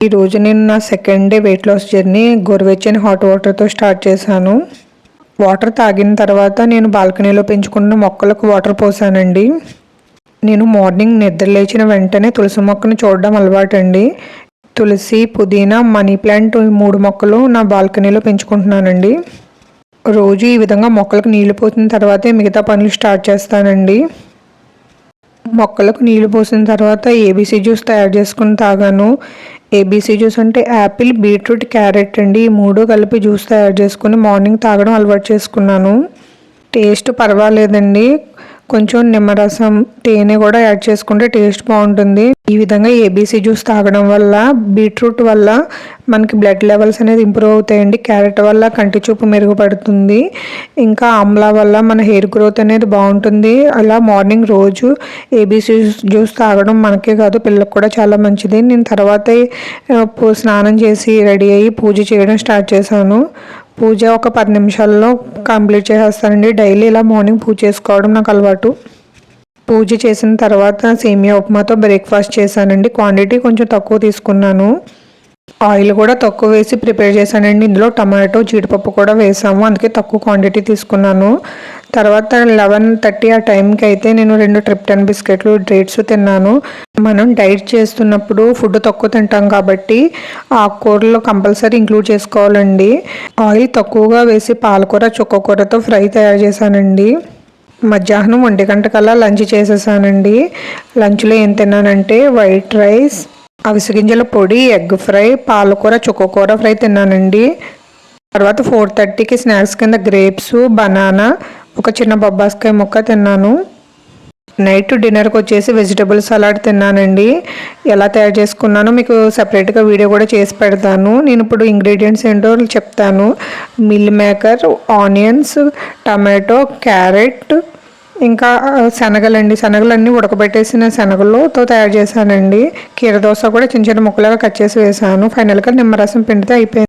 ఈరోజు నేను నా second day weight loss journey గోరువెచ్చని హాట్ వాటర్తో స్టార్ట్ చేశాను. వాటర్ తాగిన తర్వాత నేను బాల్కనీలో పెంచుకున్న మొక్కలకు వాటర్ పోసానండి. నేను మార్నింగ్ నిద్ర లేచిన వెంటనే తులసి మొక్కను చూడడం అలవాటండి. తులసి, పుదీనా, మనీ ప్లాంట్ 3 మొక్కలు నా బాల్కనీలో పెంచుకుంటున్నానండి. రోజు ఈ విధంగా మొక్కలకు నీళ్లు పోసిన తర్వాతే మిగతా పనులు స్టార్ట్ చేస్తానండి. మొక్కలకు నీళ్లు పోసిన తర్వాత ఏబీసీ జ్యూస్ తయారు చేసుకుని తాగాను. ఏబీసీ జ్యూస్ అంటే యాపిల్, బీట్రూట్, క్యారెట్ అండి. ఈ 3 కలిపి జ్యూస్ తయారు చేసుకుని మార్నింగ్ తాగడం అలవాటు చేసుకున్నాను. టేస్ట్ పర్వాలేదండి. కొంచెం నిమ్మరసం, తేనె కూడా యాడ్ చేసుకుంటే టేస్ట్ బాగుంటుంది. ఈ విధంగా ఏబీసీ జ్యూస్ తాగడం వల్ల, బీట్రూట్ వల్ల మనకి బ్లడ్ లెవెల్స్ అనేది ఇంప్రూవ్ అవుతాయండి. క్యారెట్ వల్ల కంటి చూపు మెరుగుపడుతుంది. ఇంకా ఆమ్లా వల్ల మన హెయిర్ గ్రోత్ అనేది బాగుంటుంది. అలా మార్నింగ్ రోజు ఏబీసీ జ్యూస్ తాగడం మనకే కాదు పిల్లలకు కూడా చాలా మంచిది. నేను తర్వాత స్నానం చేసి రెడీ అయ్యి పూజ చేయడం స్టార్ట్ చేశాను. పూజ ఒక 10 నిమిషాల్లో కంప్లీట్ చేసేస్తానండి. డైలీ ఇలా మార్నింగ్ పూజ చేసుకోవడం నాకు అలవాటు. పూజ చేసిన తర్వాత సేమియా ఉప్మాతో బ్రేక్ఫాస్ట్ చేశానండి. క్వాంటిటీ కొంచెం తక్కువ తీసుకున్నాను. ఆయిల్ కూడా తక్కువ వేసి ప్రిపేర్ చేశానండి. ఇందులో టమాటో, జీడిపప్పు కూడా వేసాము, అందుకే తక్కువ క్వాంటిటీ తీసుకున్నాను. తర్వాత 11:30 ఆ టైంకి అయితే నేను 2 ట్రిప్టన్ బిస్కెట్లు, డేట్స్ తిన్నాను. మనం డైట్ చేస్తున్నప్పుడు ఫుడ్ తక్కువ తింటాం కాబట్టి ఆకుకూరలో కంపల్సరీ ఇంక్లూడ్ చేసుకోవాలండి. ఆయిల్ తక్కువగా వేసి పాలకూర, చుక్కకూరతో ఫ్రై తయారు చేశానండి. మధ్యాహ్నం 1 గంటకల్లా లంచ్ చేసేసానండి. లంచ్లో ఏం తిన్నానంటే వైట్ రైస్, అవిసె గింజల పొడి, ఎగ్ ఫ్రై, పాలకూర, చుక్కకూర ఫ్రై తిన్నానండి. తర్వాత 4:30కి స్నాక్స్ కింద గ్రేప్స్, బనానా, ఒక చిన్న బొబ్బాస్కాయ ముక్క తిన్నాను. నైట్ డిన్నర్కి వచ్చేసి వెజిటబుల్ సలాడ్ తిన్నానండి. ఎలా తయారు చేసుకున్నానో మీకు సపరేట్గా వీడియో కూడా చేసి పెడతాను. నేను ఇప్పుడు ఇంగ్రీడియంట్స్ ఏంటో చెప్తాను. Meal maker, onions, tomato, carrot, ఇంకా శనగలండి. శనగలన్నీ ఉడకబెట్టేసిన శనగలతో తయారు చేశానండి. కీర దోస కూడా చిన్న చిన్న ముక్కలుగా కట్ చేసి వేసాను. ఫైనల్గా నిమ్మరసం పిండితే అయిపోయింది.